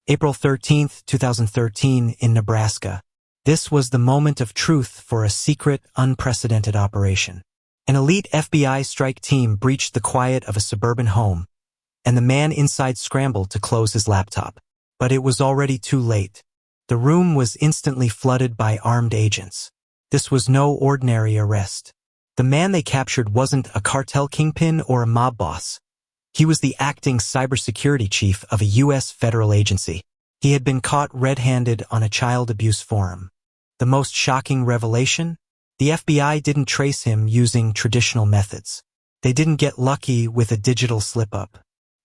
April 13, 2013, in Nebraska. This was the moment of truth for a secret, unprecedented operation. An elite FBI strike team breached the quiet of a suburban home, and the man inside scrambled to close his laptop. But it was already too late. The room was instantly flooded by armed agents. This was no ordinary arrest. The man they captured wasn't a cartel kingpin or a mob boss. He was the acting cybersecurity chief of a U.S. federal agency. He had been caught red-handed on a child abuse forum. The most shocking revelation? The FBI didn't trace him using traditional methods. They didn't get lucky with a digital slip-up.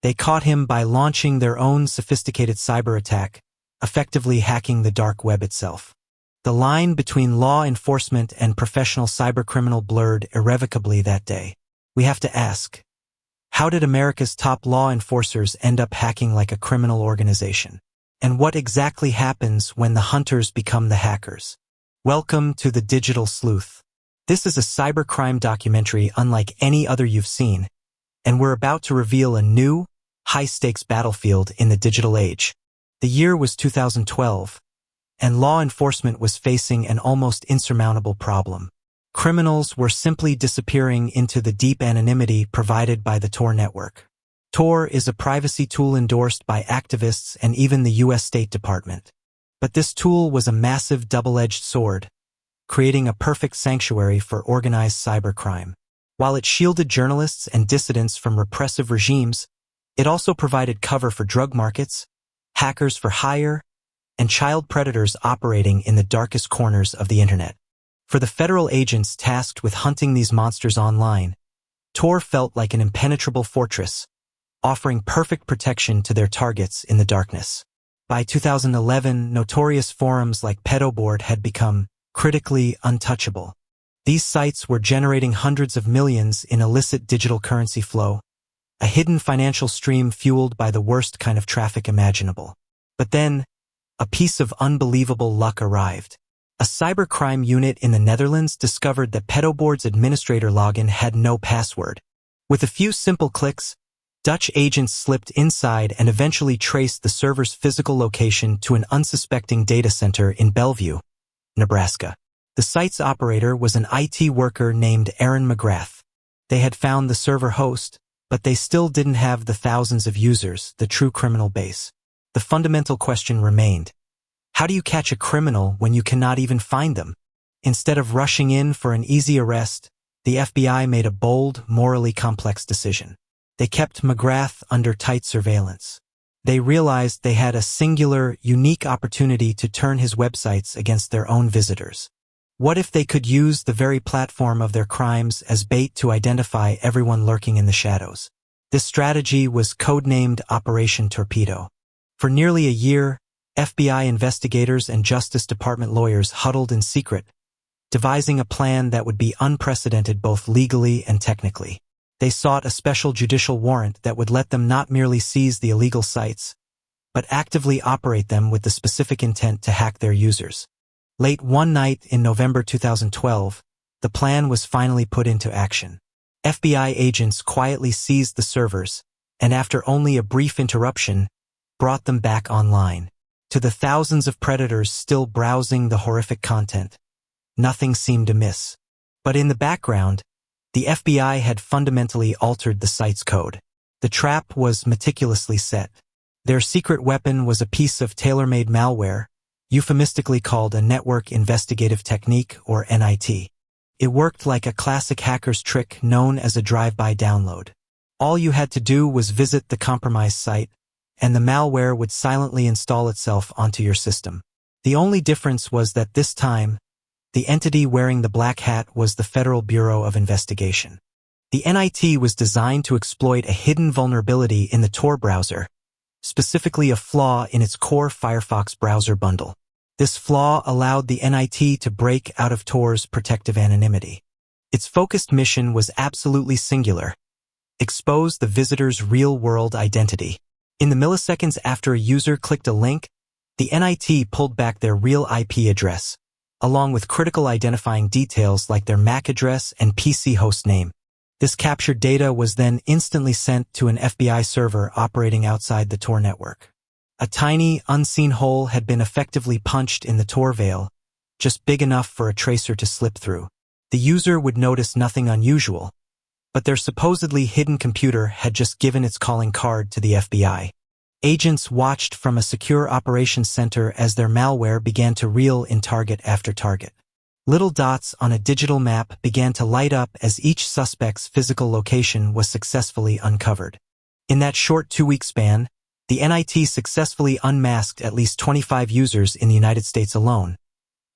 They caught him by launching their own sophisticated cyber attack, effectively hacking the dark web itself. The line between law enforcement and professional cybercriminal blurred irrevocably that day. We have to ask, how did America's top law enforcers end up hacking like a criminal organization? And what exactly happens when the hunters become the hackers? Welcome to the Digital Sleuth. This is a cybercrime documentary unlike any other you've seen, and we're about to reveal a new, high-stakes battlefield in the digital age. The year was 2012, and law enforcement was facing an almost insurmountable problem. Criminals were simply disappearing into the deep anonymity provided by the Tor network. Tor is a privacy tool endorsed by activists and even the U.S. State Department. But this tool was a massive double-edged sword, creating a perfect sanctuary for organized cybercrime. While it shielded journalists and dissidents from repressive regimes, it also provided cover for drug markets, hackers for hire, and child predators operating in the darkest corners of the internet. For the federal agents tasked with hunting these monsters online, Tor felt like an impenetrable fortress, offering perfect protection to their targets in the darkness. By 2011, notorious forums like Pedoboard had become critically untouchable. These sites were generating hundreds of millions in illicit digital currency flow, a hidden financial stream fueled by the worst kind of traffic imaginable. But then, a piece of unbelievable luck arrived. A cybercrime unit in the Netherlands discovered that Pedoboard's administrator login had no password. With a few simple clicks, Dutch agents slipped inside and eventually traced the server's physical location to an unsuspecting data center in Bellevue, Nebraska. The site's operator was an IT worker named Aaron McGrath. They had found the server host, but they still didn't have the thousands of users, the true criminal base. The fundamental question remained: how do you catch a criminal when you cannot even find them? Instead of rushing in for an easy arrest, the FBI made a bold, morally complex decision. They kept McGrath under tight surveillance. They realized they had a singular, unique opportunity to turn his websites against their own visitors. What if they could use the very platform of their crimes as bait to identify everyone lurking in the shadows? This strategy was codenamed Operation Torpedo. For nearly a year, FBI investigators and Justice Department lawyers huddled in secret, devising a plan that would be unprecedented both legally and technically. They sought a special judicial warrant that would let them not merely seize the illegal sites, but actively operate them with the specific intent to hack their users. Late one night in November 2012, the plan was finally put into action. FBI agents quietly seized the servers, and after only a brief interruption, brought them back online. To the thousands of predators still browsing the horrific content, nothing seemed amiss. But in the background, the FBI had fundamentally altered the site's code. The trap was meticulously set. Their secret weapon was a piece of tailor-made malware, euphemistically called a network investigative technique, or NIT. It worked like a classic hacker's trick known as a drive-by download. All you had to do was visit the compromised site, and the malware would silently install itself onto your system. The only difference was that this time, the entity wearing the black hat was the Federal Bureau of Investigation. The NIT was designed to exploit a hidden vulnerability in the Tor browser, specifically a flaw in its core Firefox browser bundle. This flaw allowed the NIT to break out of Tor's protective anonymity. Its focused mission was absolutely singular: expose the visitor's real-world identity. In the milliseconds after a user clicked a link, the NIT pulled back their real IP address, along with critical identifying details like their MAC address and PC host name. This captured data was then instantly sent to an FBI server operating outside the Tor network. A tiny, unseen hole had been effectively punched in the Tor veil, just big enough for a tracer to slip through. The user would notice nothing unusual, but their supposedly hidden computer had just given its calling card to the FBI. Agents watched from a secure operations center as their malware began to reel in target after target. Little dots on a digital map began to light up as each suspect's physical location was successfully uncovered. In that short 2-week span, the NIT successfully unmasked at least 25 users in the United States alone,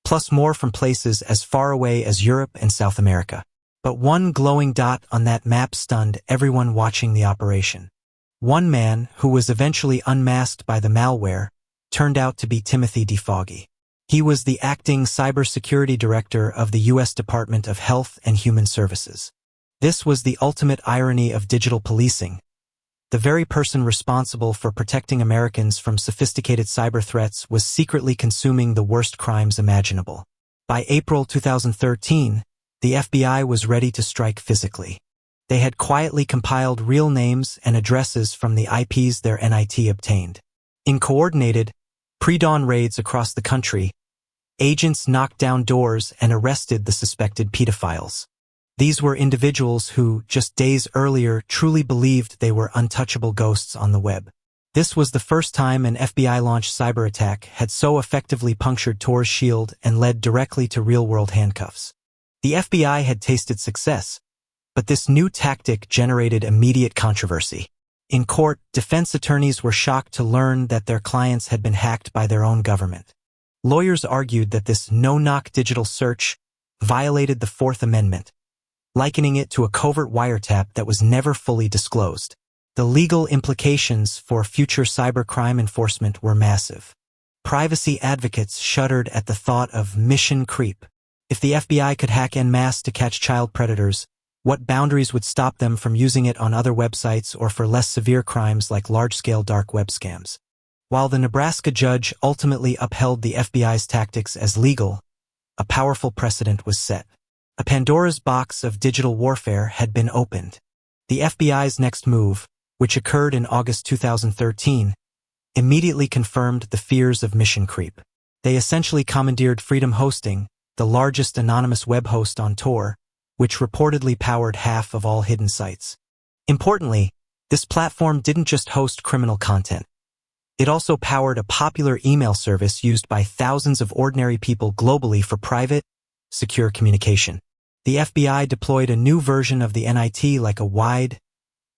plus more from places as far away as Europe and South America. But one glowing dot on that map stunned everyone watching the operation. One man, who was eventually unmasked by the malware, turned out to be Timothy DeFoggy. He was the acting cybersecurity director of the U.S. Department of Health and Human Services. This was the ultimate irony of digital policing. The very person responsible for protecting Americans from sophisticated cyber threats was secretly consuming the worst crimes imaginable. By April 2013, the FBI was ready to strike physically. They had quietly compiled real names and addresses from the IPs their NIT obtained. In coordinated, pre-dawn raids across the country, agents knocked down doors and arrested the suspected pedophiles. These were individuals who, just days earlier, truly believed they were untouchable ghosts on the web. This was the first time an FBI-launched cyber attack had so effectively punctured Tor's shield and led directly to real-world handcuffs. The FBI had tasted success, but this new tactic generated immediate controversy. In court, defense attorneys were shocked to learn that their clients had been hacked by their own government. Lawyers argued that this no-knock digital search violated the Fourth Amendment, likening it to a covert wiretap that was never fully disclosed. The legal implications for future cybercrime enforcement were massive. Privacy advocates shuddered at the thought of mission creep. If the FBI could hack en masse to catch child predators, what boundaries would stop them from using it on other websites or for less severe crimes like large-scale dark web scams? While the Nebraska judge ultimately upheld the FBI's tactics as legal, a powerful precedent was set. A Pandora's box of digital warfare had been opened. The FBI's next move, which occurred in August 2013, immediately confirmed the fears of mission creep. They essentially commandeered Freedom Hosting, the largest anonymous web host on Tor, which reportedly powered half of all hidden sites. Importantly, this platform didn't just host criminal content. It also powered a popular email service used by thousands of ordinary people globally for private, secure communication. The FBI deployed a new version of the NIT like a wide,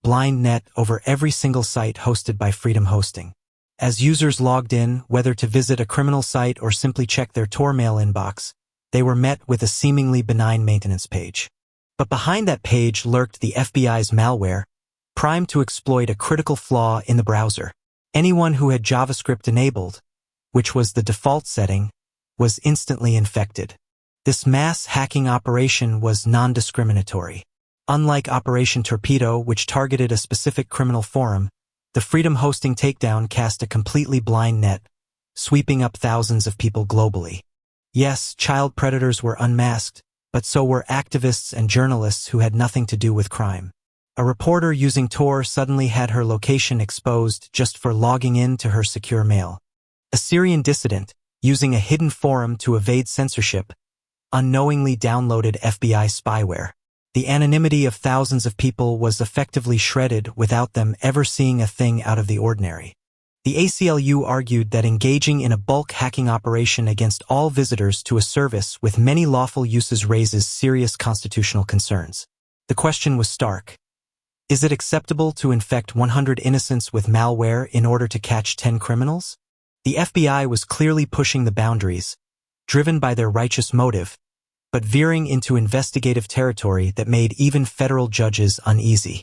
blind net over every single site hosted by Freedom Hosting. As users logged in, whether to visit a criminal site or simply check their Tor mail inbox, they were met with a seemingly benign maintenance page. But behind that page lurked the FBI's malware, primed to exploit a critical flaw in the browser. Anyone who had JavaScript enabled, which was the default setting, was instantly infected. This mass hacking operation was non-discriminatory. Unlike Operation Torpedo, which targeted a specific criminal forum, the Freedom Hosting takedown cast a completely blind net, sweeping up thousands of people globally. Yes, child predators were unmasked, but so were activists and journalists who had nothing to do with crime. A reporter using Tor suddenly had her location exposed just for logging in to her secure mail. A Syrian dissident, using a hidden forum to evade censorship, unknowingly downloaded FBI spyware. The anonymity of thousands of people was effectively shredded without them ever seeing a thing out of the ordinary. The ACLU argued that engaging in a bulk hacking operation against all visitors to a service with many lawful uses raises serious constitutional concerns. The question was stark. Is it acceptable to infect 100 innocents with malware in order to catch 10 criminals? The FBI was clearly pushing the boundaries, driven by their righteous motive, but veering into investigative territory that made even federal judges uneasy.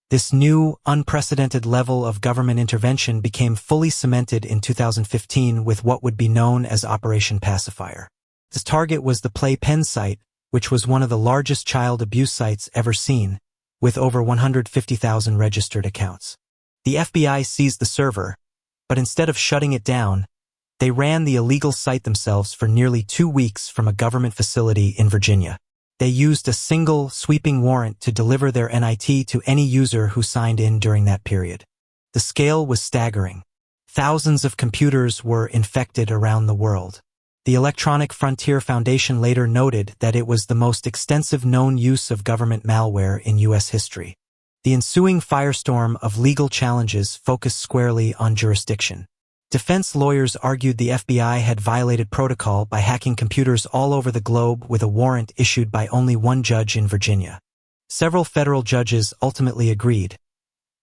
This new, unprecedented level of government intervention became fully cemented in 2015 with what would be known as Operation Pacifier. The target was the Playpen site, which was one of the largest child abuse sites ever seen, with over 150,000 registered accounts. The FBI seized the server, but instead of shutting it down, they ran the illegal site themselves for nearly 2 weeks from a government facility in Virginia. They used a single, sweeping warrant to deliver their NIT to any user who signed in during that period. The scale was staggering. Thousands of computers were infected around the world. The Electronic Frontier Foundation later noted that it was the most extensive known use of government malware in U.S. history. The ensuing firestorm of legal challenges focused squarely on jurisdiction. Defense lawyers argued the FBI had violated protocol by hacking computers all over the globe with a warrant issued by only one judge in Virginia. Several federal judges ultimately agreed,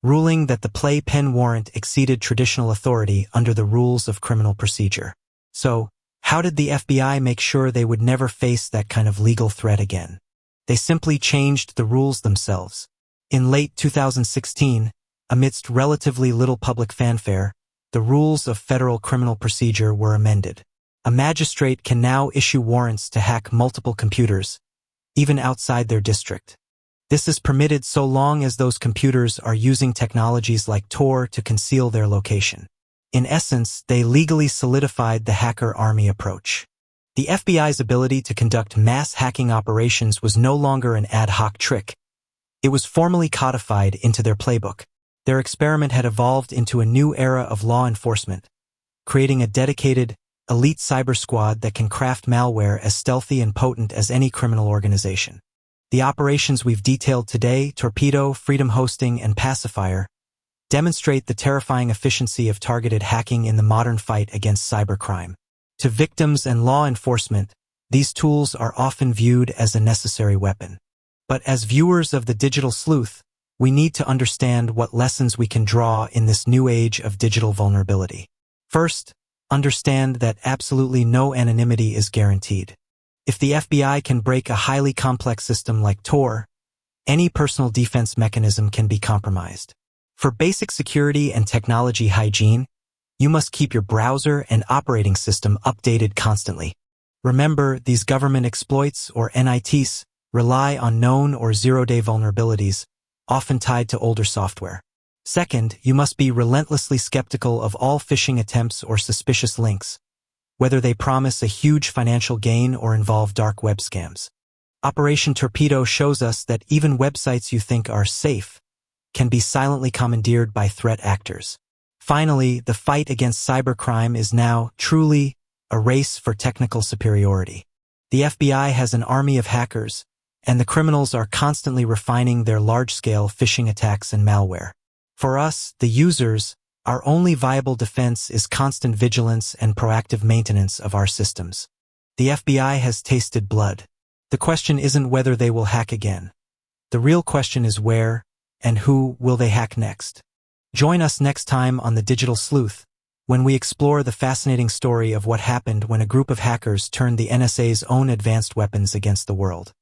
ruling that the playpen warrant exceeded traditional authority under the rules of criminal procedure. So, how did the FBI make sure they would never face that kind of legal threat again? They simply changed the rules themselves. In late 2016, amidst relatively little public fanfare, the rules of federal criminal procedure were amended. A magistrate can now issue warrants to hack multiple computers, even outside their district. This is permitted so long as those computers are using technologies like Tor to conceal their location. In essence, they legally solidified the hacker army approach. The FBI's ability to conduct mass hacking operations was no longer an ad hoc trick. It was formally codified into their playbook. Their experiment had evolved into a new era of law enforcement, creating a dedicated, elite cyber squad that can craft malware as stealthy and potent as any criminal organization. The operations we've detailed today, Torpedo, Freedom Hosting, and Pacifier, demonstrate the terrifying efficiency of targeted hacking in the modern fight against cybercrime. To victims and law enforcement, these tools are often viewed as a necessary weapon. But as viewers of the digital sleuth, we need to understand what lessons we can draw in this new age of digital vulnerability. First, understand that absolutely no anonymity is guaranteed. If the FBI can break a highly complex system like Tor, any personal defense mechanism can be compromised. For basic security and technology hygiene, you must keep your browser and operating system updated constantly. Remember, these government exploits, or NITs, rely on known or zero-day vulnerabilities, often tied to older software. Second, you must be relentlessly skeptical of all phishing attempts or suspicious links, whether they promise a huge financial gain or involve dark web scams. Operation Torpedo shows us that even websites you think are safe can be silently commandeered by threat actors. Finally, the fight against cybercrime is now truly a race for technical superiority. The FBI has an army of hackers, and the criminals are constantly refining their large-scale phishing attacks and malware. For us, the users, our only viable defense is constant vigilance and proactive maintenance of our systems. The FBI has tasted blood. The question isn't whether they will hack again. The real question is where and who will they hack next. Join us next time on The Digital Sleuth, when we explore the fascinating story of what happened when a group of hackers turned the NSA's own advanced weapons against the world.